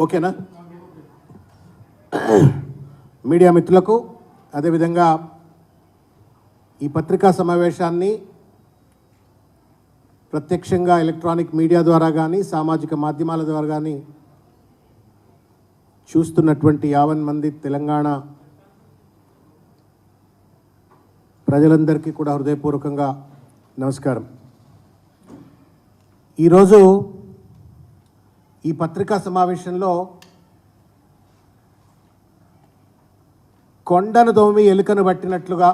ఓకేనా? మీడియా మిత్రులకు అదేవిధంగా ఈ పత్రికా సమావేశాన్ని ప్రత్యక్షంగా ఎలక్ట్రానిక్ మీడియా ద్వారా కానీ సామాజిక మాధ్యమాల ద్వారా కానీ చూస్తున్నటువంటి 50 మంది తెలంగాణ ప్రజలందరికీ కూడా హృదయపూర్వకంగా నమస్కారం. ఈరోజు ఈ పత్రికా సమావేశంలో కొండను దోమి ఎలుకను పట్టినట్లుగా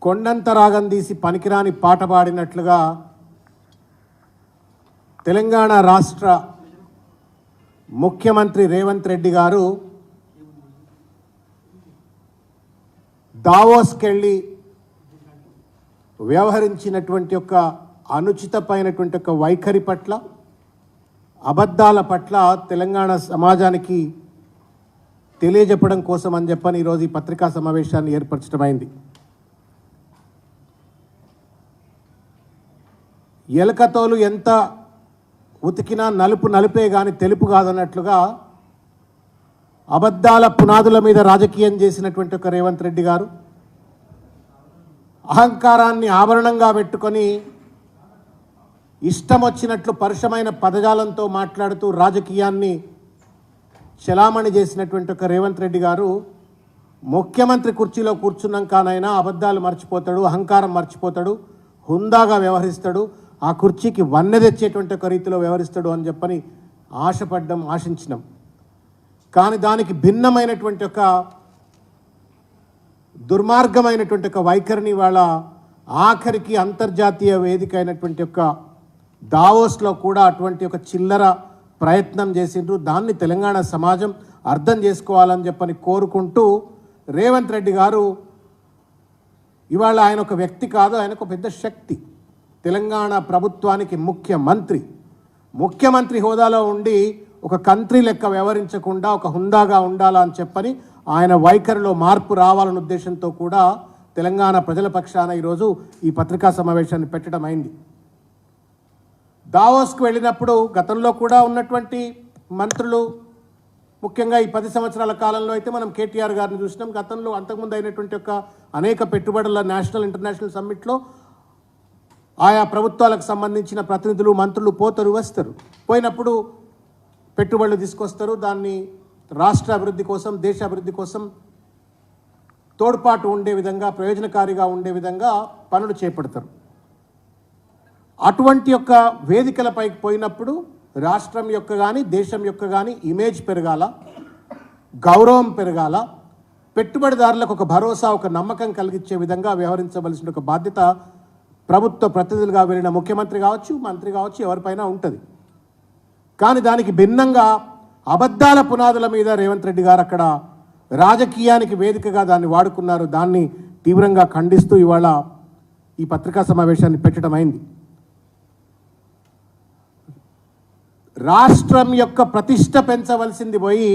కొండంత రాగం తీసి పనికిరాని పాట పాడినట్లుగా తెలంగాణ రాష్ట్ర ముఖ్యమంత్రి రేవంత్ రెడ్డి గారు దావోస్కి వెళ్ళి వ్యవహరించినటువంటి ఒక అనుచితమైనటువంటి ఒక వైఖరి పట్ల, అబద్ధాల పట్ల తెలంగాణ సమాజానికి తెలియజెప్పడం కోసం అని చెప్పని ఈరోజు ఈ పత్రికా సమావేశాన్ని ఏర్పరచడమైంది. ఎలకతోలు ఎంత ఉతికినా నలుపు నలుపే కానీ తెలుపు కాదన్నట్లుగా అబద్ధాల పునాదుల మీద రాజకీయం చేసినటువంటి ఒక రేవంత్ రెడ్డి గారు అహంకారాన్ని ఆభరణంగా పెట్టుకొని ఇష్టం వచ్చినట్లు పరుషమైన పదజాలంతో మాట్లాడుతూ రాజకీయాన్ని చలామణి చేసినటువంటి ఒక రేవంత్ రెడ్డి గారు ముఖ్యమంత్రి కుర్చీలో కూర్చున్నాకనైనా అబద్ధాలు మర్చిపోతాడు, అహంకారం మర్చిపోతాడు, హుందాగా వ్యవహరిస్తాడు, ఆ కుర్చీకి వన్నె తెచ్చేటువంటి ఒక రీతిలో వ్యవహరిస్తాడు అని చెప్పని ఆశించినాం. కానీ దానికి భిన్నమైనటువంటి ఒక దుర్మార్గమైనటువంటి ఒక వైఖరిని వాళ్ళ ఆఖరికి అంతర్జాతీయ వేదిక అయినటువంటి ఒక దావోస్లో కూడా అటువంటి ఒక చిల్లర ప్రయత్నం చేసిండ్రు. దాన్ని తెలంగాణ సమాజం అర్థం చేసుకోవాలని చెప్పని కోరుకుంటూ రేవంత్ రెడ్డి గారు ఇవాళ ఆయన ఒక వ్యక్తి కాదు, ఆయన ఒక పెద్ద శక్తి. తెలంగాణ ప్రభుత్వానికి ముఖ్యమంత్రి హోదాలో ఉండి ఒక కంట్రీ లెక్క వ్యవహరించకుండా ఒక హుందాగా ఉండాలా అని చెప్పని ఆయన వైఖరిలో మార్పు రావాలన్న ఉద్దేశంతో కూడా తెలంగాణ ప్రజల పక్షాన ఈరోజు ఈ పత్రికా సమావేశాన్ని పెట్టడం అయింది. దావోస్కు వెళ్ళినప్పుడు గతంలో కూడా ఉన్నటువంటి మంత్రులు, ముఖ్యంగా ఈ 10 సంవత్సరాల కాలంలో అయితే మనం కేటీఆర్ గారిని చూసినాం. గతంలో అంతకుముందు అయినటువంటి ఒక అనేక పెట్టుబడుల నేషనల్ ఇంటర్నేషనల్ సమ్మిట్లో ఆయా ప్రభుత్వాలకు సంబంధించిన ప్రతినిధులు, మంత్రులు పోతారు, వస్తారు. పోయినప్పుడు పెట్టుబడులు తీసుకొస్తారు, దాన్ని రాష్ట్ర అభివృద్ధి కోసం, దేశ అభివృద్ధి కోసం తోడ్పాటు ఉండే విధంగా, ప్రయోజనకారిగా ఉండే విధంగా పనులు చేపడతారు. అటువంటి యొక్క వేదికలపైకి పోయినప్పుడు రాష్ట్రం యొక్క కానీ దేశం యొక్క కానీ ఇమేజ్ పెరగాల, గౌరవం పెరగాల, పెట్టుబడిదారులకు ఒక భరోసా, ఒక నమ్మకం కలిగించే విధంగా వ్యవహరించవలసిన ఒక బాధ్యత ప్రభుత్వ ప్రతినిధులుగా వెళ్ళిన ముఖ్యమంత్రి కావచ్చు, మంత్రి కావచ్చు, ఎవరిపైనా ఉంటుంది. కానీ దానికి భిన్నంగా అబద్ధాల పునాదుల మీద రేవంత్ రెడ్డి గారు అక్కడ రాజకీయానికి వేదికగా దాన్ని వాడుకున్నారు. దాన్ని తీవ్రంగా ఖండిస్తూ ఇవాళ ఈ పత్రికా సమావేశాన్ని పెట్టడం అయింది. రాష్ట్రం యొక్క ప్రతిష్ట పెంచవలసింది పోయి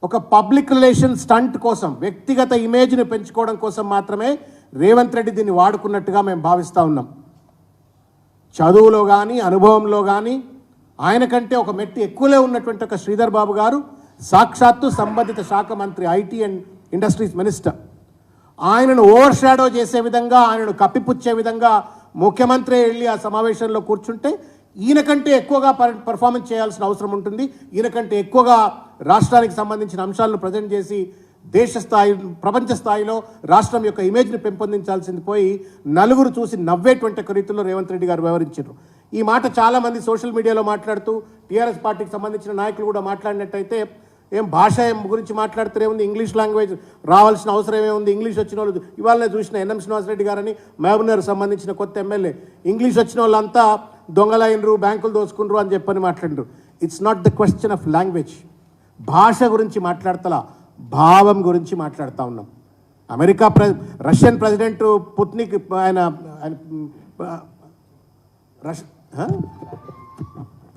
ఒక పబ్లిక్ రిలేషన్ స్టంట్ కోసం, వ్యక్తిగత ఇమేజ్ని పెంచుకోవడం కోసం మాత్రమే రేవంత్ రెడ్డి దీన్ని వాడుకున్నట్టుగా మేము భావిస్తూ ఉన్నాం. చదువులో కానీ అనుభవంలో కానీ ఆయన కంటే ఒక మెట్టు ఎక్కువలే ఉన్నటువంటి ఒక శ్రీధర్ బాబు గారు సాక్షాత్తు సంబంధిత శాఖ మంత్రి, ఐటీ అండ్ ఇండస్ట్రీస్ మినిస్టర్, ఆయనను ఓవర్ షాడో చేసే విధంగా, ఆయనను కప్పిపుచ్చే విధంగా ముఖ్యమంత్రి వెళ్ళి ఆ సమావేశంలో కూర్చుంటే ఈయన కంటే ఎక్కువగా పర్ఫార్మెన్స్ చేయాల్సిన అవసరం ఉంటుంది. ఈయన కంటే ఎక్కువగా రాష్ట్రానికి సంబంధించిన అంశాలను ప్రజెంట్ చేసి దేశ స్థాయి, ప్రపంచ స్థాయిలో రాష్ట్రం యొక్క ఇమేజ్ని పెంపొందించాల్సింది పోయి నలుగురు చూసి నవ్వేటువంటి ఒక రీతిలో రేవంత్ రెడ్డి గారు వ్యవహరించారు. ఈ మాట చాలామంది సోషల్ మీడియాలో మాట్లాడుతూ, టీఆర్ఎస్ పార్టీకి సంబంధించిన నాయకులు కూడా మాట్లాడినట్టయితే, ఏం భాష గురించి మాట్లాడితే ఉంది, ఇంగ్లీష్ లాంగ్వేజ్ రావాల్సిన అవసరం ఏముంది, ఇంగ్లీష్ వచ్చిన వాళ్ళు ఇవాళనే చూసిన ఎన్ఎం శ్రీనివాసరెడ్డి గారని మహబూబ్నగర్ సంబంధించిన కొత్త ఎమ్మెల్యే, ఇంగ్లీష్ వచ్చిన వాళ్ళంతా దొంగలైనరు, బ్యాంకులు దోచుకున్నారు అని చెప్పని మాట్లాడినారు. It's not the question of language. భాష గురించి మాట్లాడతలా, భావం గురించి మాట్లాడుతూ ఉన్నాం. రష్యన్ ప్రెసిడెంట్ పుతిన్కి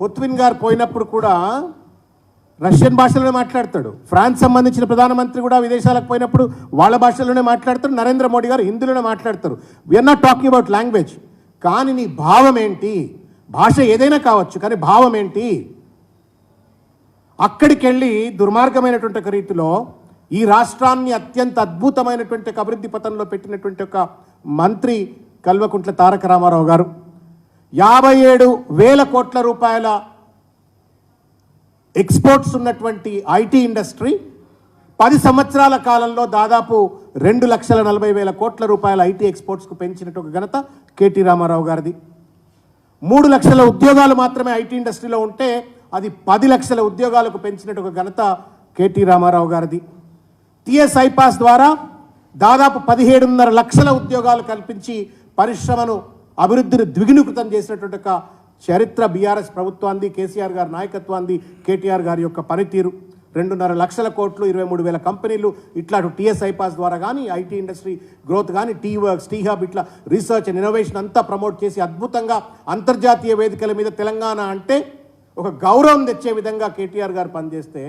పుతిన్ గారు పోయినప్పుడు కూడా రష్యన్ భాషలోనే మాట్లాడతాడు. ఫ్రాన్స్ సంబంధించిన ప్రధానమంత్రి కూడా విదేశాలకు పోయినప్పుడు వాళ్ళ భాషలోనే మాట్లాడతారు. నరేంద్ర మోడీ గారు హిందీలోనే మాట్లాడతారు. We're not talking about language. కానీ నీ భావం ఏంటి, భాష ఏదైనా కావచ్చు, కానీ భావం ఏంటి? అక్కడికి వెళ్ళి దుర్మార్గమైనటువంటి ఒక రీతిలో ఈ రాష్ట్రాన్ని అత్యంత అద్భుతమైనటువంటి ఒక అభివృద్ధి పథంలో పెట్టినటువంటి ఒక మంత్రి కల్వకుంట్ల తారక రామారావు గారు 57,000 కోట్ల రూపాయల ఎక్స్పోర్ట్స్ ఉన్నటువంటి ఐటీ ఇండస్ట్రీ 10 సంవత్సరాల కాలంలో దాదాపు 2,40,000 కోట్ల రూపాయల ఐటీ ఎక్స్పోర్ట్స్కు పెంచినట్టు ఒక ఘనత కేటీ రామారావు గారిది. 3 లక్షల ఉద్యోగాలు మాత్రమే ఐటీ ఇండస్ట్రీలో ఉంటే అది 10 లక్షల ఉద్యోగాలకు పెంచినట్టు ఒక ఘనత కేటీ రామారావు గారిది. టిఎస్ ఐపాస్ ద్వారా దాదాపు 17.5 లక్షల ఉద్యోగాలు కల్పించి పరిశ్రమను అభివృద్ధిని ద్విగుణీకృతం చేసినటువంటి ఒక చరిత్ర బీఆర్ఎస్ ప్రభుత్వాన్ని, కేసీఆర్ గారి నాయకత్వాన్ని, కేటీఆర్ గారి యొక్క పనితీరు. 2.5 లక్షల కోట్లు, 23,000 కంపెనీలు ఇట్లా టిఎస్ ఐపాస్ ద్వారా కానీ ఐటీ ఇండస్ట్రీ గ్రోత్ కానీ టీ వర్క్స్, టీ హబ్ ఇట్లా రీసెర్చ్ అండ్ ఇన్నోవేషన్ అంతా ప్రమోట్ చేసి అద్భుతంగా అంతర్జాతీయ వేదికల మీద తెలంగాణ అంటే ఒక గౌరవం తెచ్చే విధంగా కేటీఆర్ గారు పనిచేస్తే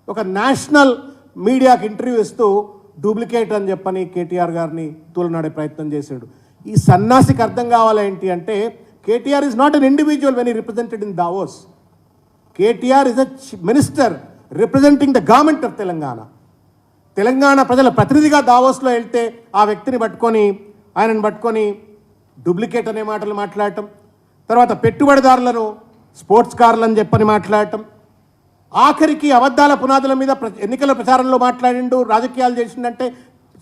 ఒక నేషనల్ మీడియాకి ఇంటర్వ్యూ ఇస్తూ డూప్లికేట్ అని చెప్పని కేటీఆర్ గారిని తూలనాడే ప్రయత్నం చేశాడు. ఈ సన్నాసికి అర్థం కావాలేంటి అంటే KTR is not an individual when he represented in Davos. KTR is a minister representing the government of Telangana. Telangana ప్రజల ప్రతినిధిగా దావోస్లో వెళ్తే ఆ వ్యక్తిని పట్టుకొని ఆయనను పట్టుకొని డూప్లికేట్ అనే మాటలు మాట్లాడటం, తర్వాత పెట్టుబడిదారులను స్పోర్ట్స్ కార్లు అని చెప్పని మాట్లాడటం, ఆఖరికి అబద్ధాల పునాదుల మీద ఎన్నికల ప్రచారంలో మాట్లాడిండు, రాజకీయాలు చేసిండంటే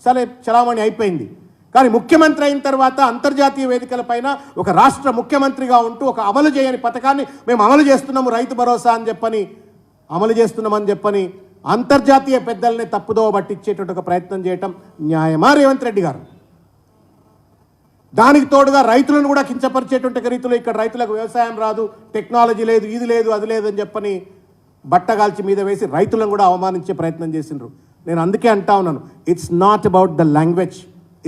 సరే చలామణి అయిపోయింది. కానీ ముఖ్యమంత్రి అయిన తర్వాత అంతర్జాతీయ వేదికలపైన ఒక రాష్ట్ర ముఖ్యమంత్రిగా ఉంటూ ఒక అమలు చేయని పథకాన్ని మేము అమలు చేస్తున్నాము, రైతు భరోసా అని చెప్పని అమలు చేస్తున్నామని చెప్పని అంతర్జాతీయ పెద్దల్ని తప్పుదోవ పట్టించేటువంటి ఒక ప్రయత్నం చేయటం న్యాయమా రేవంత్ రెడ్డి గారు? దానికి తోడుగా రైతులను కూడా కించపరిచేటువంటి రీతిలో ఇక్కడ రైతులకు వ్యవసాయం రాదు, టెక్నాలజీ లేదు, ఇది లేదు, అది లేదు అని చెప్పని బట్టగాల్చి మీద వేసి రైతులను కూడా అవమానించే ప్రయత్నం చేసిండ్రు. నేను అందుకే అంటా ఉన్నాను, it's not about the language,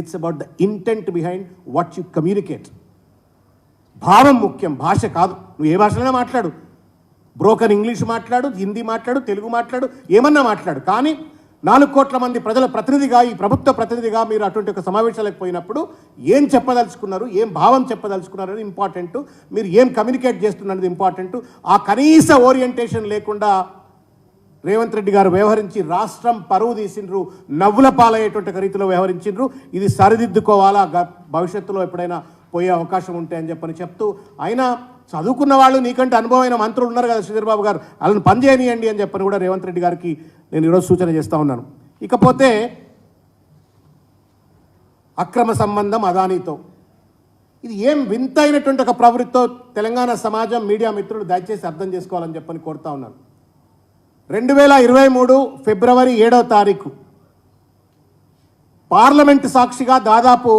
it's about the intent behind what you communicate. భావం ముఖ్యం, భాష కాదు. నువ్వు ఏ భాషలోనే మాట్లాడు, బ్రోకన్ ఇంగ్లీష్ మాట్లాడు, హిందీ మాట్లాడు, తెలుగు మాట్లాడు, ఏమన్నా మాట్లాడు, కానీ 4 కోట్ల మంది ప్రజల ప్రతినిధిగా, ఈ ప్రభుత్వ ప్రతినిధిగా మీరు అటువంటి ఒక సమావేశాలకు పోయినప్పుడు ఏం చెప్పదలుచుకున్నారు, ఏం భావం చెప్పదలుచుకున్నారు అనేది ఇంపార్టెంట్, మీరు ఏం కమ్యూనికేట్ చేస్తున్నది ఇంపార్టెంట్. ఆ కనీస ఓరియంటేషన్ లేకుండా రేవంత్ రెడ్డి గారు వ్యవహరించి రాష్ట్రం పరువు తీసిండ్రు, నవ్వుల పాలయ్యేటువంటి రీతిలో వ్యవహరించిండ్రు. ఇది సరిదిద్దుకోవాలా, భవిష్యత్తులో ఎప్పుడైనా పోయే అవకాశం ఉంటే అని చెప్పని చెప్తూ, అయినా చదువుకున్న వాళ్ళు నీకంటే అనుభవమైన మంత్రులు ఉన్నారు కదా శ్రీధర్ బాబు గారు, వాళ్ళని పనిచేయనియండి అని చెప్పని కూడా రేవంత్ రెడ్డి గారికి నేను ఈరోజు సూచన చేస్తూ ఉన్నాను. ఇకపోతే అక్రమ సంబంధం అదానీతో, ఇది ఏం వింతైనటువంటి ఒక ప్రవృత్తితో తెలంగాణ సమాజం, మీడియా మిత్రులు దయచేసి అర్థం చేసుకోవాలని చెప్పని కోరుతా ఉన్నాను. 2023 ఫిబ్రవరి 7వ తారీఖు పార్లమెంటు సాక్షిగా దాదాపు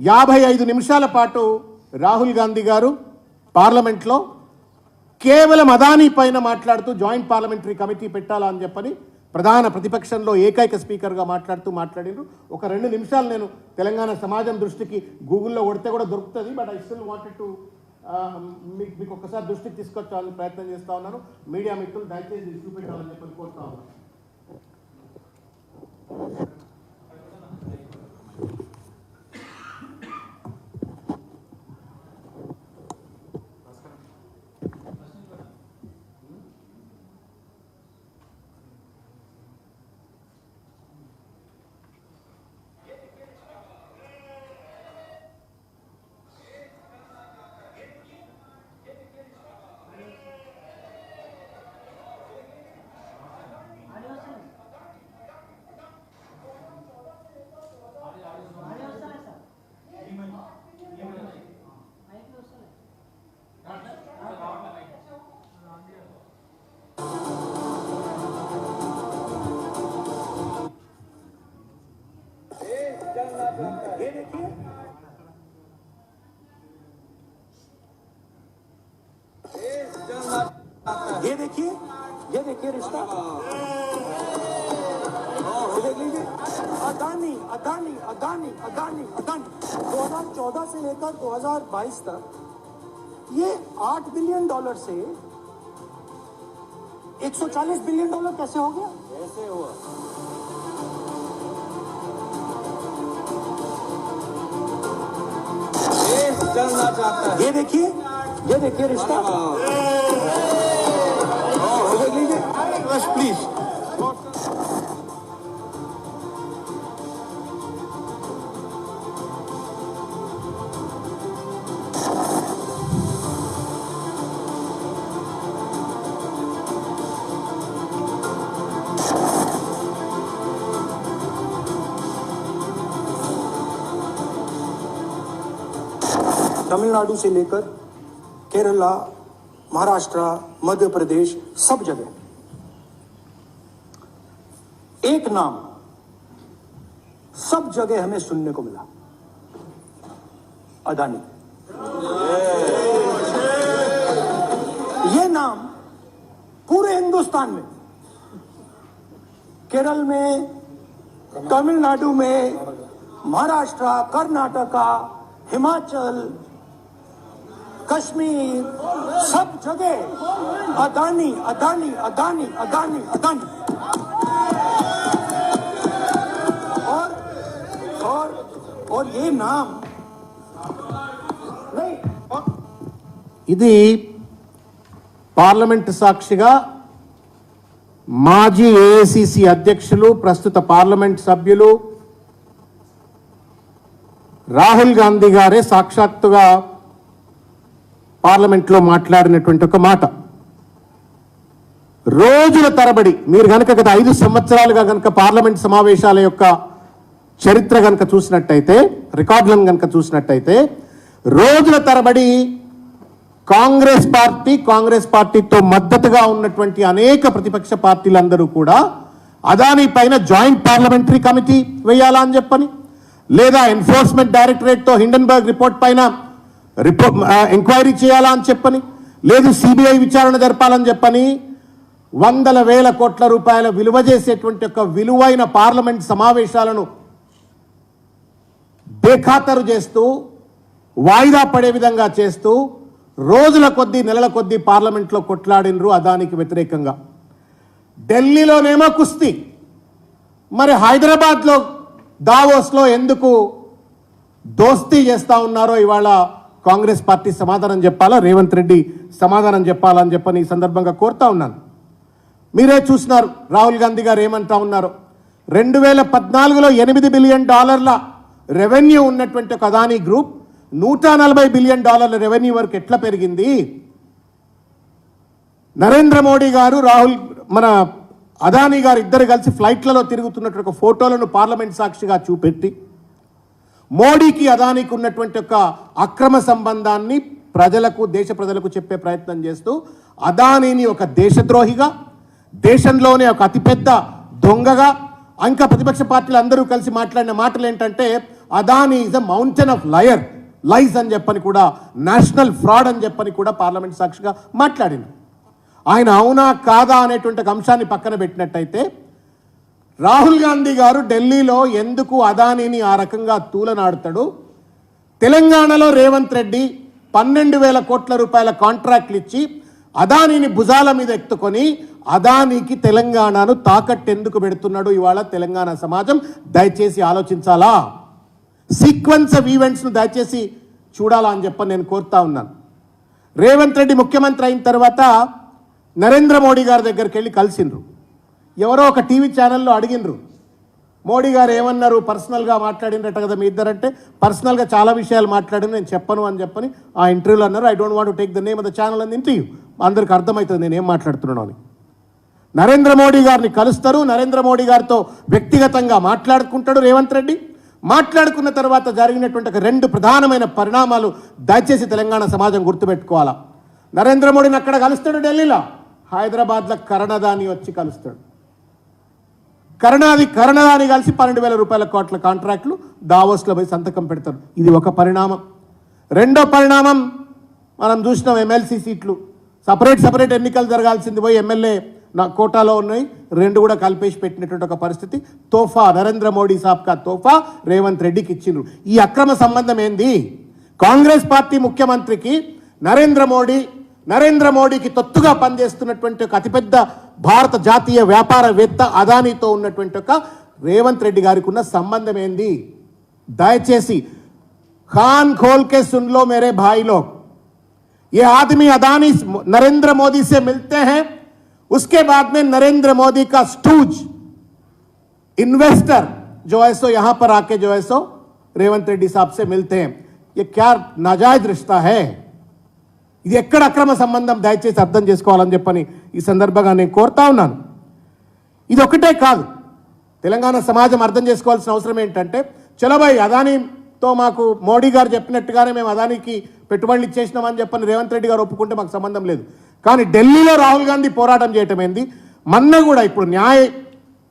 55 నిమిషాల పాటు రాహుల్ గాంధీ గారు పార్లమెంట్లో కేవలం అదానీ పైన మాట్లాడుతూ జాయింట్ పార్లమెంటరీ కమిటీ పెట్టాలా అని చెప్పని ప్రధాన ప్రతిపక్షంలో ఏకైక స్పీకర్గా మాట్లాడినారు. ఒక 2 నిమిషాలు నేను తెలంగాణ సమాజం దృష్టికి గూగుల్లో కొడితే కూడా దొరుకుతుంది, but I still wanted to మీకు ఒక్కసారి దృష్టికి తీసుకొచ్చాలని ప్రయత్నం చేస్తూ ఉన్నాను. మీడియా మిత్రులు దయచేసి చూపెట్టాలని చెప్పని కోరుతా ఉన్నాను. ये देखिए रिश्ता, देख लीजिए। अदानी अदानी अदानी अदानी अदानी 2014 से लेकर 2022 तक ये $8 बिलियन से $140 बिलियन कैसे हो गया? कैसे हुआ? चलना चाहता है। ये देखिए ये देखिए रिश्ता, देख लीजिए प्लीज। तमिलनाडु से लेकर केरला, महाराष्ट्र, मध्य प्रदेश, सब जगह एक नाम सब जगह हमें सुनने को मिला, अदानी। ये नाम पूरे हिंदुस्तान में, केरल में, तमिलनाडु में, महाराष्ट्र, कर्नाटका, हिमाचल, कश्मीर, सब जगह अदानी अदानी अदानी अदानी अदानी। और ये नाम नहीं। ఇది పార్లమెంట్ సాక్షిగా మాజీ ఏఐసిసి అధ్యక్షులు ప్రస్తుత పార్లమెంట్ సభ్యులు రాహుల్ గాంధీ గారే సాక్షాత్తుగా పార్లమెంట్లో మాట్లాడినటువంటి ఒక మాట. రోజుల తరబడి మీరు కనుక గత 5 సంవత్సరాలుగా కనుక పార్లమెంట్ సమావేశాల యొక్క చరిత్ర కనుక చూసినట్టయితే, రికార్డులను కనుక చూసినట్టయితే, రోజుల తరబడి కాంగ్రెస్ పార్టీతో మద్దతుగా ఉన్నటువంటి అనేక ప్రతిపక్ష పార్టీలందరూ కూడా అదానీ పైన జాయింట్ పార్లమెంటరీ కమిటీ వేయాలా అని చెప్పని, లేదా ఎన్ఫోర్స్మెంట్ డైరెక్టరేట్తో హిండెన్బర్గ్ రిపోర్ట్ పైన ఎంక్వైరీ చేయాలా అని చెప్పని, లేదు సిబిఐ విచారణ జరపాలని చెప్పని, వందల వేల కోట్ల రూపాయల విలువ చేసేటువంటి ఒక విలువైన పార్లమెంట్ సమావేశాలను బేఖాతరు చేస్తూ, వాయిదా పడే విధంగా చేస్తూ రోజుల కొద్దీ నెలల కొద్దీ పార్లమెంట్లో కొట్లాడినరు అదానికి వ్యతిరేకంగా. ఢిల్లీలోనేమో కుస్తీ, మరి హైదరాబాద్లో దావోస్లో ఎందుకు దోస్తీ చేస్తూ ఉన్నారో ఇవాళ కాంగ్రెస్ పార్టీ సమాధానం చెప్పాలా, రేవంత్ రెడ్డి సమాధానం చెప్పాలని చెప్పని ఈ సందర్భంగా కోరుతా ఉన్నాను. మీరే చూసినారు రాహుల్ గాంధీ గారు ఏమంటా ఉన్నారు. 2014లో $8 బిలియన్ రెవెన్యూ ఉన్నటువంటి ఒక అదానీ గ్రూప్ $140 బిలియన్ రెవెన్యూ వరకు ఎట్లా పెరిగింది? నరేంద్ర మోడీ గారు, మన అదానీ గారు ఇద్దరు కలిసి ఫ్లైట్లలో తిరుగుతున్నటువంటి ఒక ఫోటోలను పార్లమెంట్ సాక్షిగా చూపెట్టి మోడీకి అదానీకి ఉన్నటువంటి ఒక అక్రమ సంబంధాన్ని ప్రజలకు, దేశ ప్రజలకు చెప్పే ప్రయత్నం చేస్తూ అదానీని ఒక దేశద్రోహిగా, దేశంలోనే ఒక అతిపెద్ద దొంగగా, ఇంకా ప్రతిపక్ష పార్టీలు అందరూ కలిసి మాట్లాడిన మాటలు ఏంటంటే Adani is a mountain of lies అని చెప్పని కూడా, నేషనల్ ఫ్రాడ్ అని చెప్పని కూడా పార్లమెంట్ సాక్షిగా మాట్లాడింది. ఆయన అవునా కాదా అనేటువంటి ఒక అంశాన్ని పక్కన పెట్టినట్టయితే, రాహుల్ గాంధీ గారు ఢిల్లీలో ఎందుకు అదానీని ఆ రకంగా తూలనాడుతాడు? తెలంగాణలో రేవంత్ రెడ్డి 12,000 కోట్ల రూపాయల కాంట్రాక్ట్లు ఇచ్చి అదానీని భుజాల మీద ఎత్తుకొని అదానీకి తెలంగాణను తాకట్టు ఎందుకు పెడుతున్నాడు? ఇవాళ తెలంగాణ సమాజం దయచేసి ఆలోచించాలా, సీక్వెన్స్ ఆఫ్ ఈవెంట్స్ను దయచేసి చూడాలా అని చెప్పని నేను కోరుతా ఉన్నాను. రేవంత్ రెడ్డి ముఖ్యమంత్రి అయిన తర్వాత నరేంద్ర మోడీ గారి దగ్గరికి వెళ్ళి కలిసిండ్రు. ఎవరో ఒక టీవీ ఛానల్లో అడిగినరు, మోడీ గారు ఏమన్నారు, పర్సనల్గా మాట్లాడినట్ట కదా మీ ఇద్దరంటే, పర్సనల్గా చాలా విషయాలు మాట్లాడిన నేను చెప్పను అని చెప్పని ఆ ఇంటర్వ్యూలో అన్నారు. I don't want to take the name of the channel అని ఇంటర్వ్యూ, అందరికి అర్థమవుతుంది నేను ఏం మాట్లాడుతున్నాను అని. నరేంద్ర మోడీ గారిని కలుస్తారు, నరేంద్ర మోడీ గారితో వ్యక్తిగతంగా మాట్లాడుకుంటాడు రేవంత్ రెడ్డి. మాట్లాడుకున్న తర్వాత జరిగినటువంటి 2 ప్రధానమైన పరిణామాలు దయచేసి తెలంగాణ సమాజం గుర్తుపెట్టుకోవాలా. నరేంద్ర మోడీని అక్కడ కలుస్తాడు ఢిల్లీలో, హైదరాబాద్లో కరుణాదాని వచ్చి కలుస్తాడు. కరుణాదాని కలిసి 12,000 కోట్ల కాంట్రాక్టులు దావోస్లో పోయి సంతకం పెడతారు. ఇది ఒక పరిణామం. రెండో పరిణామం మనం చూసినాం, ఎమ్మెల్సీ సీట్లు సపరేట్ ఎన్నికలు జరగాల్సింది పోయి ఎమ్మెల్యే నా కోటాలో ఉన్నాయి, 2 కూడా కలిపేసి పెట్టినటువంటి ఒక పరిస్థితి. తోఫా నరేంద్ర మోడీ సాబ్ కా తోఫా రేవంత్ రెడ్డికి ఇచ్చిండ్రు. ఈ అక్రమ సంబంధం ఏంది? కాంగ్రెస్ పార్టీ ముఖ్యమంత్రికి నరేంద్ర మోడీకి తొత్తుగా పనిచేస్తున్నటువంటి ఒక అతిపెద్ద భారత జాతీయ వ్యాపారవేత్త అదానీతో ఉన్నటువంటి ఒక రేవంత్ రెడ్డి గారికి ఉన్న సంబంధం ఏంది? దయచేసి ఖాన్ ఖోల్ కే సున్ లో మేరే భాయిలో, ये आदमी अदानी नरेंद्र मोदी से मिलते हैं, उसके बाद में नरेंद्र मोदी का स्टूज इन्वेस्टर जो है सो यहां पर आके जो है सो रेवंत रेड्डी साहब से मिलते हैं. ये क्या नाजायज रिश्ता है? ఇది ఎక్కడ అక్రమ సంబంధం? దయచేసి అర్థం చేసుకోవాలని చెప్పని ఈ సందర్భంగా నేను కోరుతా ఉన్నాను. ఇది ఒకటే కాదు, తెలంగాణ సమాజం అర్థం చేసుకోవాల్సిన అవసరం ఏంటంటే, చలబాయ్ అదానీతో మాకు మోడీ గారు చెప్పినట్టుగానే మేము అదానికి పెట్టుబడులు ఇచ్చేసినామని చెప్పని రేవంత్ రెడ్డి గారు ఒప్పుకుంటే మాకు సంబంధం లేదు. కానీ ఢిల్లీలో రాహుల్ గాంధీ పోరాటం చేయటం ఏంది? మొన్న కూడా ఇప్పుడు న్యాయ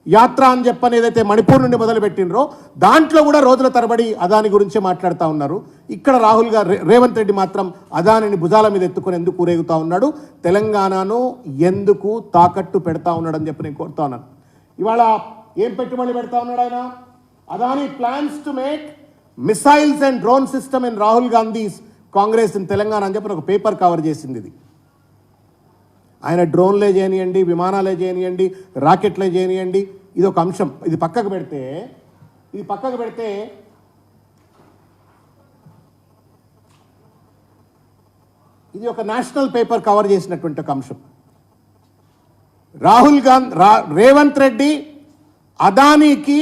యాత్ర అని చెప్పని ఏదైతే మణిపూర్ నుండి మొదలుపెట్టినరో దాంట్లో కూడా రోజుల తరబడి అదాని గురించే మాట్లాడుతూ ఉన్నారు. ఇక్కడ రాహుల్ గారు రేవంత్ రెడ్డి మాత్రం అదానిని భుజాల మీద ఎత్తుకొని ఎందుకు ఊరేగుతూ ఉన్నాడు? తెలంగాణను ఎందుకు తాకట్టు పెడతా ఉన్నాడు అని చెప్పి నేను కోరుతా ఉన్నాను. ఇవాళ ఏం పెట్టుబడి పెడతా ఉన్నాడు ఆయన? Adani plans to make missiles and drone system in Rahul Gandhi's Congress in Telangana అని చెప్పి ఒక పేపర్ కవర్ చేసింది. ఇది ఆయన డ్రోన్లే చేయనియండి, విమానాలే చేయనియండి, రాకెట్లే చేయనియండి, ఇది ఒక అంశం. ఇది పక్కకు పెడితే ఇది ఒక నేషనల్ పేపర్ కవర్ చేసినటువంటి ఒక అంశం. రాహుల్ గాంధీ రేవంత్ రెడ్డి అదానీకి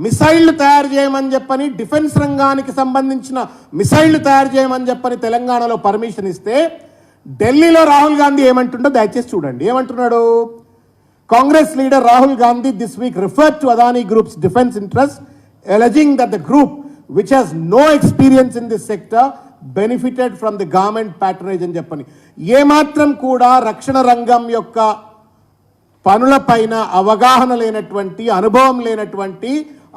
మిసైళ్లు తయారు చేయమని చెప్పని, డిఫెన్స్ రంగానికి సంబంధించిన మిసైళ్లు తయారు చేయమని చెప్పని తెలంగాణలో పర్మిషన్ ఇస్తే, ఢిల్లీలో రాహుల్ గాంధీ ఏమంటుండో దయచేసి చూడండి. ఏమంటున్నాడు? Congress leader Rahul Gandhi this week referred to Adani groups defence interest, alleging that the group which has no experience in this sector benefited from the government patronage అని చెప్పని. ఏమాత్రం కూడా రక్షణ రంగం యొక్క పనులపైన అవగాహన లేనటువంటి, అనుభవం లేనటువంటి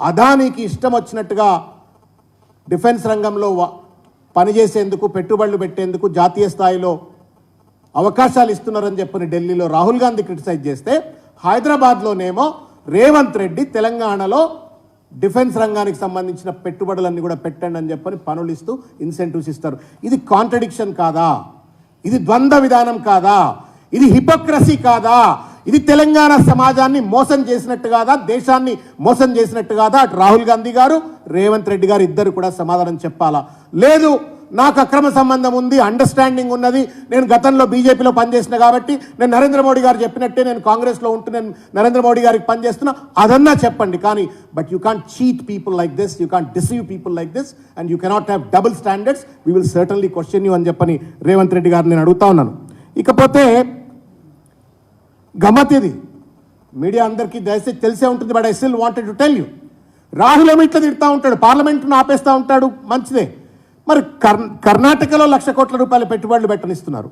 అదానికి ఇష్టం వచ్చినట్టుగా డిఫెన్స్ రంగంలో పనిచేసేందుకు, పెట్టుబడులు పెట్టేందుకు జాతీయ స్థాయిలో అవకాశాలు ఇస్తున్నారని చెప్పని ఢిల్లీలో రాహుల్ గాంధీ క్రిటిసైజ్ చేస్తే, హైదరాబాద్లోనేమో రేవంత్ రెడ్డి తెలంగాణలో డిఫెన్స్ రంగానికి సంబంధించిన పెట్టుబడులన్నీ కూడా పెట్టండి అని చెప్పని పనులు ఇస్తూ ఇన్సెంటివ్స్ ఇస్తారు. ఇది కాంట్రడిక్షన్ కాదా? ఇది ద్వంద్వ విధానం కాదా? ఇది హిపోక్రసీ కాదా? ఇది తెలంగాణ సమాజాన్ని మోసం చేసినట్టు కాదా? దేశాన్ని మోసం చేసినట్టు కాదా? అటు రాహుల్ గాంధీ గారు, రేవంత్ రెడ్డి గారు ఇద్దరు కూడా సమాధానం చెప్పాలా? లేదు, నాకు అక్రమ సంబంధం ఉంది, అండర్స్టాండింగ్ ఉన్నది, నేను గతంలో బీజేపీలో పనిచేసిన కాబట్టి నేను నరేంద్ర మోడీ గారు చెప్పినట్టే నేను కాంగ్రెస్లో ఉంటూ నేను నరేంద్ర మోడీ గారికి పనిచేస్తున్నా, అదన్నా చెప్పండి. కానీ but you can't cheat people like this, you can't deceive people like this, and you cannot have double standards. We will certainly question you అని చెప్పని రేవంత్ రెడ్డి గారు నేను అడుగుతా ఉన్నాను. ఇకపోతే గమ్మత్ ఇది, మీడియా అందరికీ దయచేసి తెలిసే ఉంటుంది, but I still wanted to tell you. Rahul ఏమో ఇట్లా తిడతా ఉంటాడు, పార్లమెంట్ను ఆపేస్తూ ఉంటాడు, మంచిదే. మరి కర్ణాటకలో 1,00,000 కోట్ల రూపాయల పెట్టుబడులు పెట్టనిస్తున్నారు.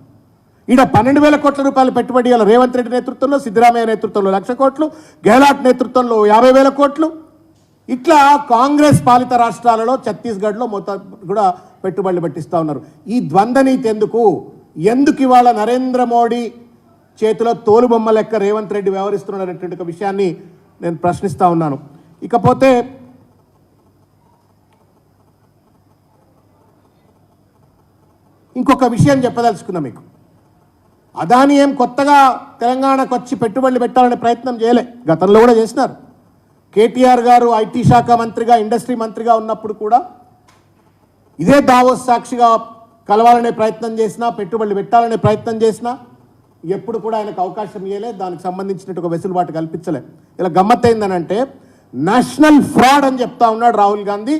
ఈడ 12,000 కోట్ల రూపాయల పెట్టుబడి రేవంత్ రెడ్డి నేతృత్వంలో, సిద్ధరామయ్య నేతృత్వంలో 1,00,000 కోట్లు, గెహ్లాట్ నేతృత్వంలో 50,000 కోట్లు. ఇట్లా కాంగ్రెస్ పాలిత రాష్ట్రాలలో, ఛత్తీస్గఢ్లో మొత్తం కూడా పెట్టుబడులు పెట్టిస్తూ ఉన్నారు. ఈ ద్వంద్వనీతి ఎందుకు? ఎందుకు ఇవాళ నరేంద్ర మోడీ చేతిలో తోలుబొమ్మ లెక్క రేవంత్ రెడ్డి వ్యవహరిస్తున్నాడు అనేటువంటి ఒక విషయాన్ని నేను ప్రశ్నిస్తూ ఉన్నాను. ఇకపోతే ఇంకొక విషయం చెప్పదలుచుకున్నా మీకు. అదాని ఏం కొత్తగా తెలంగాణకు వచ్చి పెట్టుబడులు పెట్టాలనే ప్రయత్నం చేయలే, గతంలో కూడా చేసినారు. కేటీఆర్ గారు ఐటీ శాఖ మంత్రిగా, ఇండస్ట్రీ మంత్రిగా ఉన్నప్పుడు కూడా ఇదే దావోస్ సాక్షిగా కలవాలనే ప్రయత్నం చేసినా, పెట్టుబడులు పెట్టాలనే ప్రయత్నం చేసినా ఎప్పుడు కూడా ఆయనకు అవకాశం ఇవ్వలే, దానికి సంబంధించినట్టు ఒక వెసులుబాటు కల్పించలే. ఇలా గమ్మత్ అయిందనంటే నేషనల్ ఫ్రాడ్ అని చెప్తా ఉన్నాడు రాహుల్ గాంధీ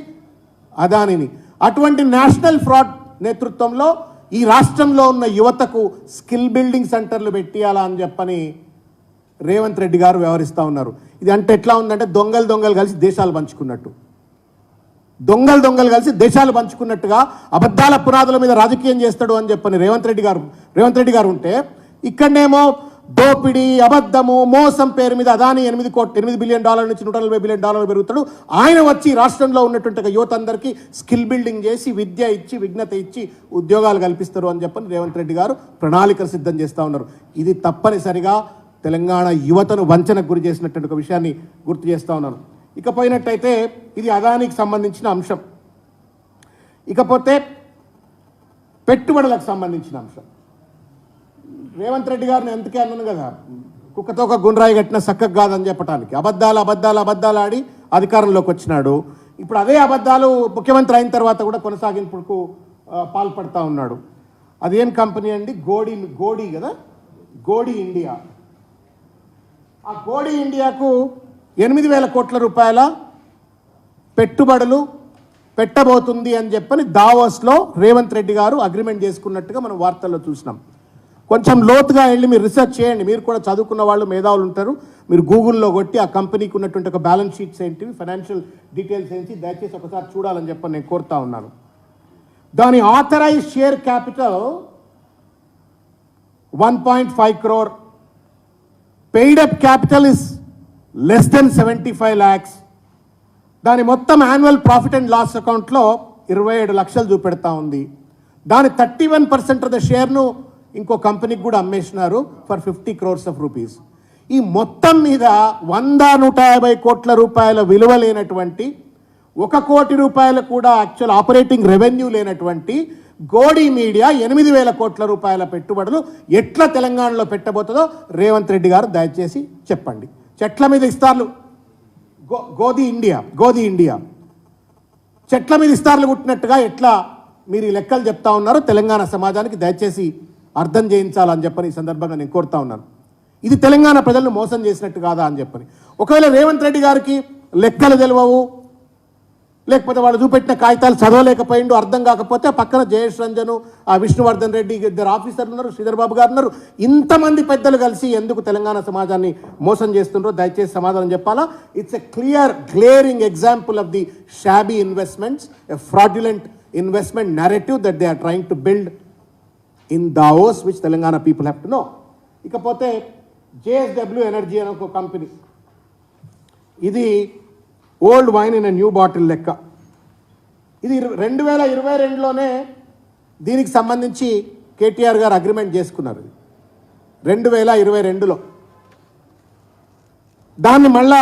అదానిని. అటువంటి నేషనల్ ఫ్రాడ్ నేతృత్వంలో ఈ రాష్ట్రంలో ఉన్న యువతకు స్కిల్ బిల్డింగ్ సెంటర్లు పెట్టియాలా అని చెప్పని రేవంత్ రెడ్డి గారు వ్యవహరిస్తూ ఉన్నారు. ఇది అంటే ఎట్లా ఉందంటే దొంగలు కలిసి దేశాలు పంచుకున్నట్టు, దొంగలు కలిసి దేశాలు పంచుకున్నట్టుగా అబద్ధాల పునాదుల మీద రాజకీయం చేస్తాడు అని చెప్పని రేవంత్ రెడ్డి గారు ఉంటే, ఇక్కడనేమో దోపిడీ, అబద్ధము, మోసం పేరు మీద అదాని $8 బిలియన్ నుంచి $140 బిలియన్ పెరుగుతాడు. ఆయన వచ్చి రాష్ట్రంలో ఉన్నటువంటి యువత అందరికీ స్కిల్ బిల్డింగ్ చేసి, విద్య ఇచ్చి, విజ్ఞత ఇచ్చి ఉద్యోగాలు కల్పిస్తారు అని చెప్పని రేవంత్ రెడ్డి గారు ప్రణాళికలు సిద్ధం చేస్తూ ఉన్నారు. ఇది తప్పనిసరిగా తెలంగాణ యువతను వంచనకు గురి చేసినటువంటి ఒక విషయాన్ని గుర్తు చేస్తూ ఉన్నాను. ఇకపోయినట్టయితే ఇది అదానికి సంబంధించిన అంశం. ఇకపోతే పెట్టుబడులకు సంబంధించిన అంశం. రేవంత్ రెడ్డి గారిని ఎందుకే అన్నాను కదా, కుక్కతో ఒక గుండ్రాయి కట్టిన చక్కగా కాదని చెప్పడానికి. అబద్ధాలు ఆడి అధికారంలోకి వచ్చినాడు. ఇప్పుడు అదే అబద్ధాలు ముఖ్యమంత్రి అయిన తర్వాత కూడా కొనసాగింపుకు పాల్పడతా ఉన్నాడు. అదేం కంపెనీ అండి? గోడి కదా, గోడి ఇండియా. ఆ గోడి ఇండియాకు 8,000 కోట్ల రూపాయల పెట్టుబడులు పెట్టబోతుంది అని చెప్పని దావోస్లో రేవంత్ రెడ్డి గారు అగ్రిమెంట్ చేసుకున్నట్టుగా మనం వార్తల్లో చూసినాం. కొంచెం లోతుగా వెళ్ళి మీరు రీసెర్చ్ చేయండి. మీరు కూడా చదువుకున్న వాళ్ళు, మేధావులు ఉంటారు. మీరు గూగుల్లో కొట్టి ఆ కంపెనీకి ఉన్నటువంటి ఒక బ్యాలెన్స్ షీట్స్ ఏంటివి, ఫైనాన్షియల్ డీటెయిల్స్ ఏంటి, దయచేసి ఒకసారి చూడాలని చెప్పని నేను కోరుతా ఉన్నాను. దాని authorise share capital 1.5 crore. Paid up capital is less than 75 lakhs. దాని మొత్తం యాన్యువల్ ప్రాఫిట్ అండ్ లాస్ అకౌంట్లో 27 లక్షలు చూపెడతా ఉంది. దాని 31% ఆఫ్ ద షేర్ను ఇంకో కంపెనీకి కూడా అమ్మేసినారు ఫర్ 50 crores of rupees. ఈ మొత్తం మీద 100-150 కోట్ల రూపాయల విలువ లేనటువంటి, 1 కోటి రూపాయలు కూడా యాక్చువల్ ఆపరేటింగ్ రెవెన్యూ లేనటువంటి గోడి మీడియా 8,000 కోట్ల రూపాయల పెట్టుబడులు ఎట్లా తెలంగాణలో పెట్టబోతుందో రేవంత్ రెడ్డి గారు దయచేసి చెప్పండి. చెట్ల మీద ఇస్తార్లు, గోది ఇండియా చెట్ల మీద ఇస్తార్లు కుట్టినట్టుగా ఎట్లా మీరు ఈ లెక్కలు చెప్తా ఉన్నారో తెలంగాణ సమాజానికి దయచేసి అర్థం చేయించాలని చెప్పని ఈ సందర్భంగా నేను కోరుతా ఉన్నాను. ఇది తెలంగాణ ప్రజలను మోసం చేసినట్టు కాదా అని చెప్పని. ఒకవేళ రేవంత్ రెడ్డి గారికి లెక్కలు తెలియవు, లేకపోతే వాళ్ళు చూపెట్టిన కాగితాలు చదవలేకపోయిండు, అర్థం కాకపోతే పక్కన జయేష్ రంజన్, ఆ విష్ణువర్ధన్ రెడ్డి, ఇద్దరు ఆఫీసర్లు ఉన్నారు, శ్రీధర్ బాబు గారు ఉన్నారు, ఇంతమంది పెద్దలు కలిసి ఎందుకు తెలంగాణ సమాజాన్ని మోసం చేస్తుండ్రో దయచేసి సమాధానం చెప్పాలా. It's a clear glaring example of the shabby investments, a fraudulent investment narrative that they are trying to build in Davos, which Telangana people have to know. ఇకపోతే JSW ఎనర్జీ అనే ఒక కంపెనీ, ఇది old wine in new bottle లెక్క. ఇది 2022లోనే దీనికి సంబంధించి కేటీఆర్ గారు agreement చేసుకున్నారు 2022లో. దాన్ని మళ్ళా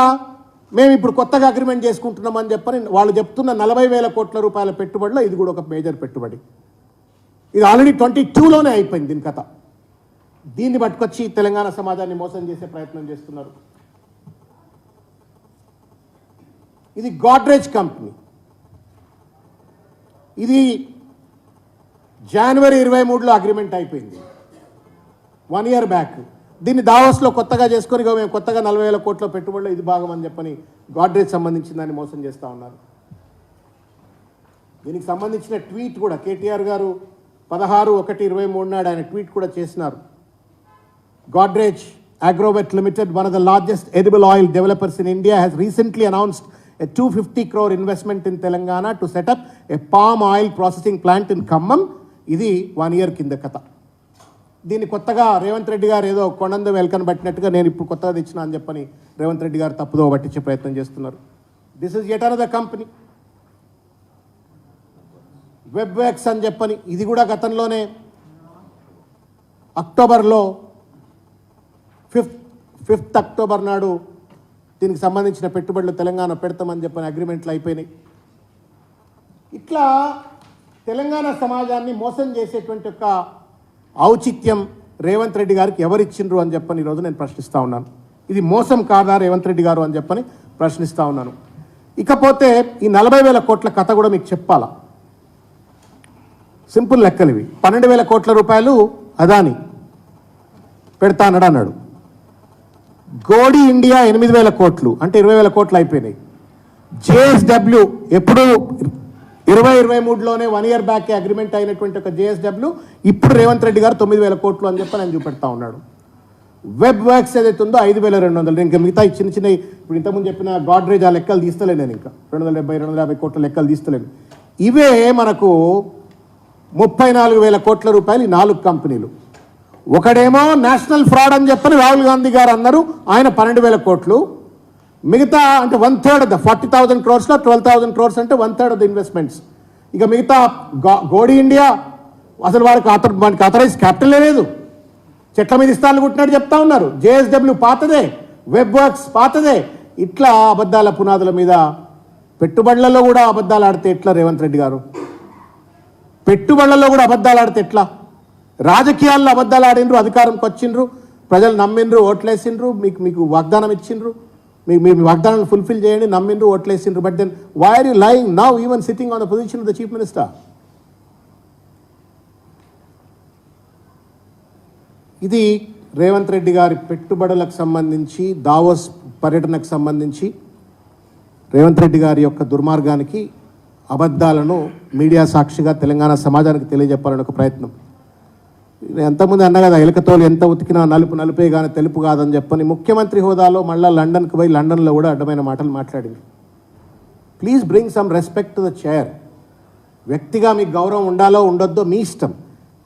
మేము ఇప్పుడు కొత్తగా అగ్రిమెంట్ చేసుకుంటున్నామని చెప్పని వాళ్ళు చెప్తున్న 40,000 కోట్ల రూపాయల పెట్టుబడిలో ఇది కూడా ఒక మేజర్ పెట్టుబడి. ఇది ఆల్రెడీ 2022లోనే అయిపోయింది దీని కథ. దీన్ని పట్టుకొచ్చి తెలంగాణ సమాజాన్ని మోసం చేసే ప్రయత్నం చేస్తున్నారు. ఇది గాడ్రేజ్ కంపెనీ. ఇది జనవరి 23లో అగ్రిమెంట్ అయిపోయింది, 1 year బ్యాక్. దీన్ని దావోస్లో కొత్తగా చేసుకొని మేము కొత్తగా 40,000 కోట్ల పెట్టుబడులు ఇది భాగం అని చెప్పని గాడ్రేజ్ సంబంధించిన దాన్ని మోసం చేస్తూ ఉన్నారు. దీనికి సంబంధించిన ట్వీట్ కూడా కేటీఆర్ గారు 16/1/23 నాడు ఆయన ట్వీట్ కూడా చేసినారు. Godrej Agrovet Limited, one of the largest edible oil developers in India, has recently announced a 250 crore investment in Telangana to set up a palm oil processing plant in Khammam. ఇది 1 year కింద కథ. దీన్ని కొత్తగా రేవంత్ రెడ్డి గారు ఏదో కొండంద వెల్కని పట్టినట్టుగా నేను ఇప్పుడు కొత్తగా తెచ్చిన అని చెప్పని రేవంత్ రెడ్డి గారు తప్పుదో పట్టించే ప్రయత్నం చేస్తున్నారు. This is yet another company, webworks అని చెప్పని. ఇది కూడా గతంలోనే అక్టోబర్లో 5th అక్టోబర్ నాడు దీనికి సంబంధించిన పెట్టుబడులు తెలంగాణ పెడతామని చెప్పని అగ్రిమెంట్లు అయిపోయినాయి. ఇట్లా తెలంగాణ సమాజాన్ని మోసం చేసేటువంటి ఒక ఔచిత్యం రేవంత్ రెడ్డి గారికి ఎవరిచ్చిండ్రు అని చెప్పని ఈరోజు నేను ప్రశ్నిస్తూ ఉన్నాను. ఇది మోసం కాదా రేవంత్ రెడ్డి గారు అని చెప్పని ప్రశ్నిస్తూ ఉన్నాను. ఇకపోతే ఈ 40,000 కోట్ల కథ కూడా మీకు చెప్పాలా. సింపుల్ లెక్కలు ఇవి. 12,000 కోట్ల రూపాయలు అదాని పెడతా అన్నాడు. గోడి ఇండియా 8,000 కోట్లు, అంటే 20,000 కోట్లు అయిపోయినాయి. JSW ఎప్పుడు 2023లోనే 1 year బ్యాక్ అగ్రిమెంట్ అయినటువంటి ఒక JSW ఇప్పుడు రేవంత్ రెడ్డి గారు 9,000 కోట్లు అని చెప్పి నేను చూపెడతా ఉన్నాడు. వెబ్ వర్క్స్ ఏదైతే ఉందో 5,200. ఇంకా మిగతా చిన్న చిన్న ఇప్పుడు ఇంతకుముందు చెప్పిన గాడ్రేజ్ ఆ లెక్కలు తీస్తలేను నేను, ఇంకా 270-250 కోట్ల లెక్కలు తీస్తలేను. ఇవే మనకు 34,000 కోట్ల రూపాయలు ఈ 4 కంపెనీలు. ఒకడేమో నేషనల్ ఫ్రాడ్ అని చెప్పని రాహుల్ గాంధీ గారు అన్నారు, ఆయన 12,000 కోట్లు. మిగతా అంటే 1/3 ఆఫ్ ద 40,000 crores-లో 12,000 crores అంటే 1/3 ఆఫ్ ద ఇన్వెస్ట్మెంట్స్. ఇక మిగతా గోడి ఇండియా అసలు వాడికి అథరైజ్ క్యాపిటలే లేదు, చెట్ల మీద ఇస్తాలు కుట్టినట్టు చెప్తా ఉన్నారు. JSW పాతదే, వెబ్ వర్క్స్ పాతదే. ఇట్లా అబద్ధాల పునాదుల మీద పెట్టుబడులలో కూడా అబద్ధాలు ఆడితే ఎట్లా రేవంత్ రెడ్డి గారు? పెట్టుబడులలో కూడా అబద్ధాలు ఆడితే ఎట్లా? రాజకీయాల్లో అబద్ధాలు ఆడినరు, అధికారంకి వచ్చిండ్రు, ప్రజలు నమ్మిండ్రు, ఓట్లేసిండ్రు, మీకు వాగ్దానం ఇచ్చిండ్రు, మీ వాగ్దానాన్ని ఫుల్ఫిల్ చేయండి, నమ్మిండ్రు, ఓట్లేసిండ్రు. But then why are you lying now even sitting on the position of the chief minister? ఇది రేవంత్ రెడ్డి గారి పెట్టుబడులకు సంబంధించి, దావోస్ పర్యటనకు సంబంధించి రేవంత్ రెడ్డి గారి యొక్క దుర్మార్గానికి, అబద్ధాలను మీడియా సాక్షిగా తెలంగాణ సమాజానికి తెలియజెప్పాలని ఒక ప్రయత్నం. ఎంతమంది అన్నా కదా, ఎలకతోలు ఎంత ఉతికినా నలుపు నలుపే కానీ తెలుపు కాదని చెప్పని ముఖ్యమంత్రి హోదాలో మళ్ళీ లండన్కి పోయి లండన్లో కూడా అడ్డమైన మాటలు మాట్లాడింది. Please bring some respect to the chair. వ్యక్తిగా మీకు గౌరవం ఉండాలో ఉండొద్దో మీ ఇష్టం,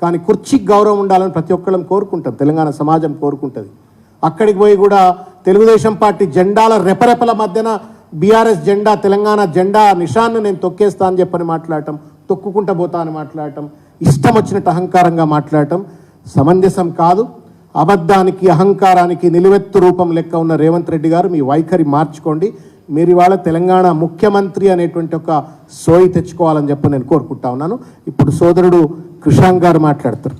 కానీ కుర్చీకి గౌరవం ఉండాలని ప్రతి ఒక్కళ్ళం కోరుకుంటాం, తెలంగాణ సమాజం కోరుకుంటుంది. అక్కడికి పోయి కూడా తెలుగుదేశం పార్టీ జెండాల రెపరెపల మధ్యన బీఆర్ఎస్ జెండా, తెలంగాణ జెండా నిషాన్ను నేను తొక్కేస్తా అని చెప్పని మాట్లాడటం, తొక్కుకుంటా పోతా అని మాట్లాడటం, ఇష్టం వచ్చినట్టు అహంకారంగా మాట్లాడటం సమంజసం కాదు. అబద్ధానికి, అహంకారానికి నిలువెత్తు రూపం లెక్క ఉన్న రేవంత్ రెడ్డి గారు మీ వైఖరి మార్చుకోండి. మీరు ఇవాళ తెలంగాణ ముఖ్యమంత్రి అనేటువంటి ఒక సోయి తెచ్చుకోవాలని చెప్పి నేను కోరుకుంటా ఉన్నాను. ఇప్పుడు సోదరుడు కృషాంక్ గారు మాట్లాడతారు.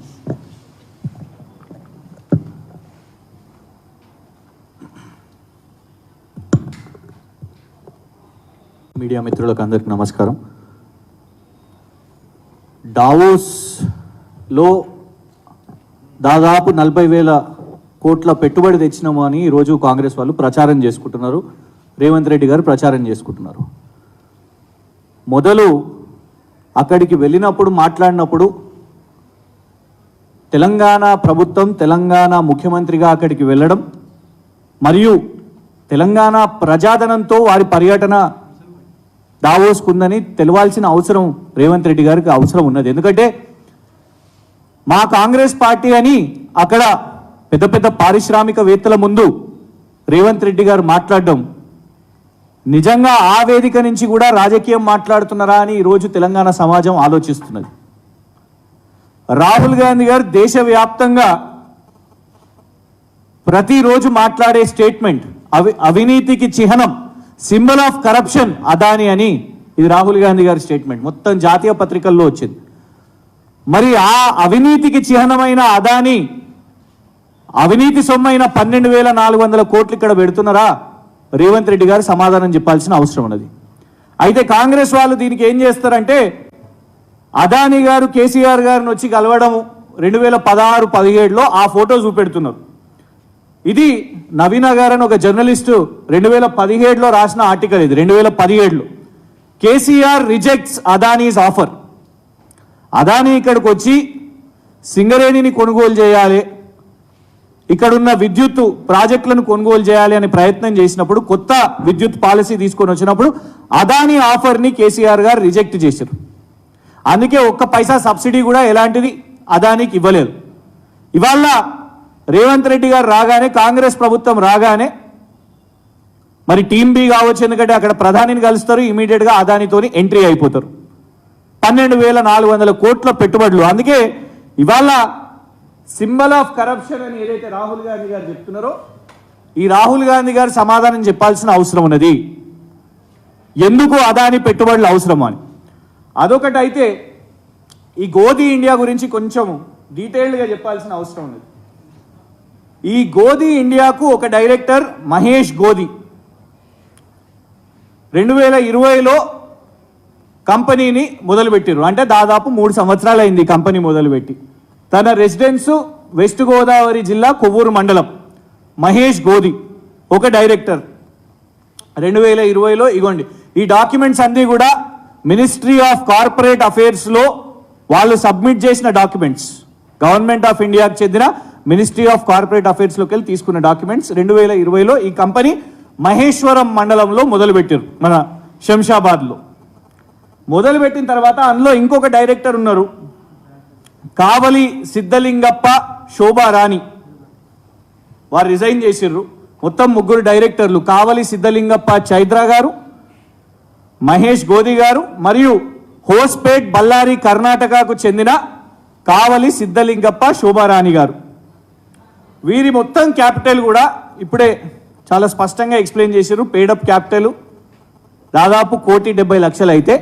మీడియా మిత్రులకు అందరికీ నమస్కారం. డావోస్లో దాదాపు 40,000 కోట్ల పెట్టుబడి తెచ్చినాము అని ఈరోజు కాంగ్రెస్ వాళ్ళు ప్రచారం చేసుకుంటున్నారు, రేవంత్ రెడ్డి గారు ప్రచారం చేసుకుంటున్నారు. మొదలు అక్కడికి వెళ్ళినప్పుడు మాట్లాడినప్పుడు తెలంగాణ ప్రభుత్వం, తెలంగాణ ముఖ్యమంత్రిగా అక్కడికి వెళ్ళడం మరియు తెలంగాణ ప్రజాధనంతో వారి పర్యటన దావోస్కుందని తెలవాల్సిన అవసరం రేవంత్ రెడ్డి గారికి అవసరం ఉన్నది. ఎందుకంటే మా కాంగ్రెస్ పార్టీ అని అక్కడ పెద్ద పెద్ద పారిశ్రామికవేత్తల ముందు రేవంత్ రెడ్డి గారు మాట్లాడడం నిజంగా ఆ వేదిక నుంచి కూడా రాజకీయం మాట్లాడుతున్నారా అని ఈరోజు తెలంగాణ సమాజం ఆలోచిస్తున్నది. రాహుల్ గాంధీ గారు దేశవ్యాప్తంగా ప్రతిరోజు మాట్లాడే స్టేట్మెంట్ అవినీతికి చిహ్నం, సింబల్ ఆఫ్ కరప్షన్ అదాని అని, ఇది రాహుల్ గాంధీ గారి స్టేట్మెంట్ మొత్తం జాతీయ పత్రికల్లో వచ్చింది. మరి ఆ అవినీతికి చిహ్నమైన అదాని అవినీతి సొమ్మైన 12,400 కోట్లు ఇక్కడ పెడుతున్నారా? రేవంత్ రెడ్డి గారు సమాధానం చెప్పాల్సిన అవసరం ఉన్నది. అయితే కాంగ్రెస్ వాళ్ళు దీనికి ఏం చేస్తారంటే అదాని గారు కేసీఆర్ గారిని వచ్చి కలవడము 2016-17లో ఆ ఫోటో చూపెడుతున్నారు. ఇది నవీన గారు అని ఒక జర్నలిస్టు 2017లో రాసిన ఆర్టికల్. ఇది 2017లో కేసీఆర్ రిజెక్ట్స్ అదానీస్ ఆఫర్. అదానీ ఇక్కడికి వచ్చి సింగరేణిని కొనుగోలు చేయాలి, ఇక్కడున్న విద్యుత్ ప్రాజెక్టులను కొనుగోలు చేయాలి అనే ప్రయత్నం చేసినప్పుడు, కొత్త విద్యుత్ పాలసీ తీసుకొని వచ్చినప్పుడు అదానీ ఆఫర్ని కేసీఆర్ గారు రిజెక్ట్ చేశారు. అందుకే ఒక్క పైసా సబ్సిడీ కూడా ఎలాంటిది అదానీకి ఇవ్వలేదు. ఇవాళ రేవంత్ రెడ్డి గారు రాగానే, కాంగ్రెస్ ప్రభుత్వం రాగానే, మరి టీమ్ బి కావచ్చు, ఎందుకంటే అక్కడ ప్రధానిని కలుస్తారు, ఇమీడియట్గా అదానితోని ఎంట్రీ అయిపోతారు. 12,400 కోట్ల పెట్టుబడులు. అందుకే ఇవాళ సింబల్ ఆఫ్ కరప్షన్ అని ఏదైతే రాహుల్ గాంధీ గారు చెప్తున్నారో, ఈ రాహుల్ గాంధీ గారు సమాధానం చెప్పాల్సిన అవసరం ఉన్నది, ఎందుకు అదాని పెట్టుబడులు అవసరం అని. అదొకటి. అయితే ఈ గోధి ఇండియా గురించి కొంచెం డీటెయిల్డ్గా చెప్పాల్సిన అవసరం ఉన్నది. ఈ గోధి ఇండియాకు ఒక డైరెక్టర్ మహేష్ గోధి 2020లో కంపెనీని మొదలుపెట్టారు. అంటే దాదాపు 3 సంవత్సరాలు అయింది కంపెనీ మొదలుపెట్టి. తన రెసిడెన్స్ వెస్ట్ గోదావరి జిల్లా కొవ్వూరు మండలం. మహేష్ గోధి ఒక డైరెక్టర్ 2020లో. ఇగోండి ఈ డాక్యుమెంట్స్ అన్నీ కూడా మినిస్ట్రీ ఆఫ్ కార్పొరేట్ అఫైర్స్లో వాళ్ళు సబ్మిట్ చేసిన డాక్యుమెంట్స్. గవర్నమెంట్ ఆఫ్ ఇండియాకు చెందిన మినిస్ట్రీ ఆఫ్ కార్పొరేట్ అఫైర్స్లోకి వెళ్ళి తీసుకున్న డాక్యుమెంట్స్. 2020లో ఈ కంపెనీ మహేశ్వరం మండలంలో మొదలుపెట్టారు, మన శంషాబాద్లో. మొదలుపెట్టిన తర్వాత అందులో ఇంకొక డైరెక్టర్ ఉన్నారు, కావలి సిద్ధలింగప్ప, శోభారాణి. వారు రిజైన్ చేసిర్రు. మొత్తం 3 డైరెక్టర్లు, కావలి సిద్ధలింగప్ప చైద్ర గారు, మహేష్ గోధి గారు మరియు హోస్పేట్ బళ్ళారి కర్ణాటకకు చెందిన కావలి సిద్ధలింగప్ప, శోభారాణి గారు. వీరి మొత్తం క్యాపిటల్ కూడా ఇప్పుడే చాలా స్పష్టంగా ఎక్స్ప్లెయిన్ చేశారు. పేడప్ క్యాపిటల్ దాదాపు 1,70,00,000 అయితే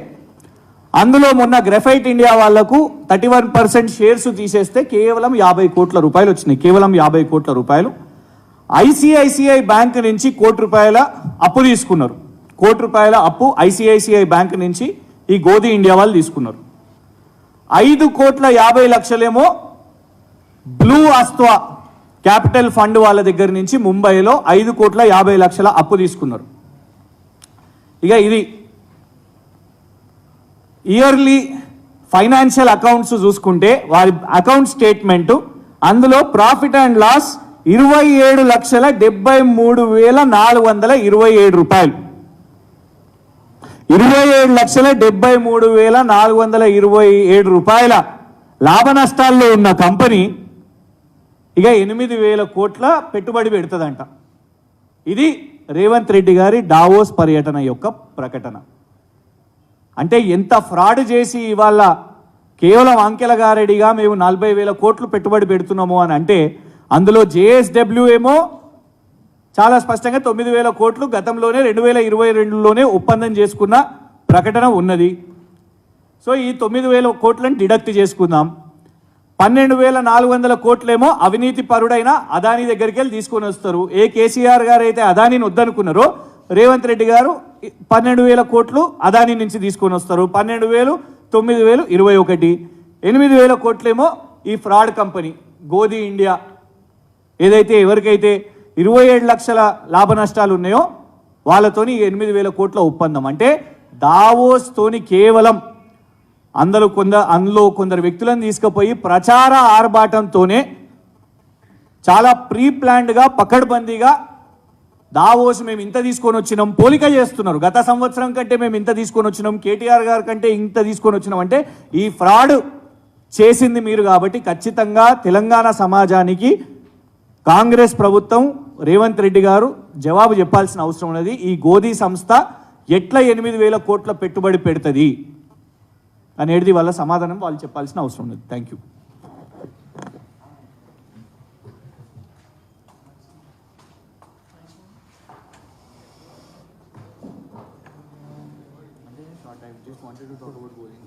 అందులో మొన్న గ్రెఫైట్ ఇండియా వాళ్లకు 31% షేర్స్ తీసేస్తే కేవలం 50 కోట్ల రూపాయలు వచ్చినాయి. కేవలం 50 కోట్ల రూపాయలు. ఐసిఐసిఐ బ్యాంక్ నుంచి ₹1 అప్పు తీసుకున్నారు. ₹1 అప్పు ఐసిఐసిఐ బ్యాంక్ నుంచి ఈ గోధి ఇండియా వాళ్ళు తీసుకున్నారు. 5,50,00,000 ఏమో బ్లూ అస్త్వా క్యాపిటల్ ఫండ్ వాళ్ళ దగ్గర నుంచి ముంబైలో 5,50,00,000 అప్పు తీసుకున్నారు. ఇక ఇది ఇయర్లీ ఫైనాన్షియల్ అకౌంట్స్ చూసుకుంటే వారి అకౌంట్ స్టేట్మెంట్, అందులో ప్రాఫిట్ అండ్ లాస్ 27,73,427 రూపాయలు. 27,73,427 రూపాయల లాభ నష్టాల్లో ఉన్న కంపెనీ ఇక 8,000 కోట్ల పెట్టుబడి పెడుతుందంట. ఇది రేవంత్ రెడ్డి గారి డావోస్ పర్యటన యొక్క ప్రకటన. అంటే ఎంత ఫ్రాడ్ చేసి ఇవాళ కేవలం అంకెల గారెడిగా మేము 40,000 కోట్లు పెట్టుబడి పెడుతున్నాము అని అంటే, అందులో జేఎస్డబ్ల్యూ ఏమో చాలా స్పష్టంగా 9,000 కోట్లు గతంలోనే 2022లోనే ఒప్పందం చేసుకున్న ప్రకటన ఉన్నది. సో ఈ 9,000 కోట్లను డిడక్ట్ చేసుకుందాం. 12,400 కోట్లేమో అవినీతి పరుడైన అదానీ దగ్గరికి వెళ్ళి తీసుకొని వస్తారు. కేసీఆర్ గారు అయితే అదానీని వద్దనుకున్నారో, రేవంత్ రెడ్డి గారు 12,000 కోట్లు అదానీ నుంచి తీసుకొని వస్తారు. 12,000, 9,000, 21. 8,000 కోట్లేమో ఈ ఫ్రాడ్ కంపెనీ గోధి ఇండియా ఏదైతే ఎవరికైతే 27 లక్షల లాభ నష్టాలు ఉన్నాయో వాళ్ళతోని 8,000 కోట్ల ఒప్పందం. అంటే దావోస్ తోని కేవలం అందులో కొందరు వ్యక్తులను తీసుకుపోయి ప్రచార ఆర్భాటంతోనే చాలా ప్రీ ప్లాన్డ్గా పకడ్బందీగా దావోస్ మేము ఇంత తీసుకొని వచ్చినాం పోలిక చేస్తున్నారు. గత సంవత్సరం కంటే మేము ఇంత తీసుకొని వచ్చినాం, కేటీఆర్ గారి కంటే ఇంత తీసుకొని వచ్చినాం. అంటే ఈ ఫ్రాడ్ చేసింది మీరు కాబట్టి ఖచ్చితంగా తెలంగాణ సమాజానికి కాంగ్రెస్ ప్రభుత్వం, రేవంత్ రెడ్డి గారు జవాబు చెప్పాల్సిన అవసరం ఉన్నది. ఈ గోధి సంస్థ ఎట్లా 8,000 కోట్ల పెట్టుబడి పెడుతుంది అనేది వాళ్ళ సమాధానం వాళ్ళు చెప్పాల్సిన అవసరం ఉన్నది. Thank you. I just wanted to talk about Golding.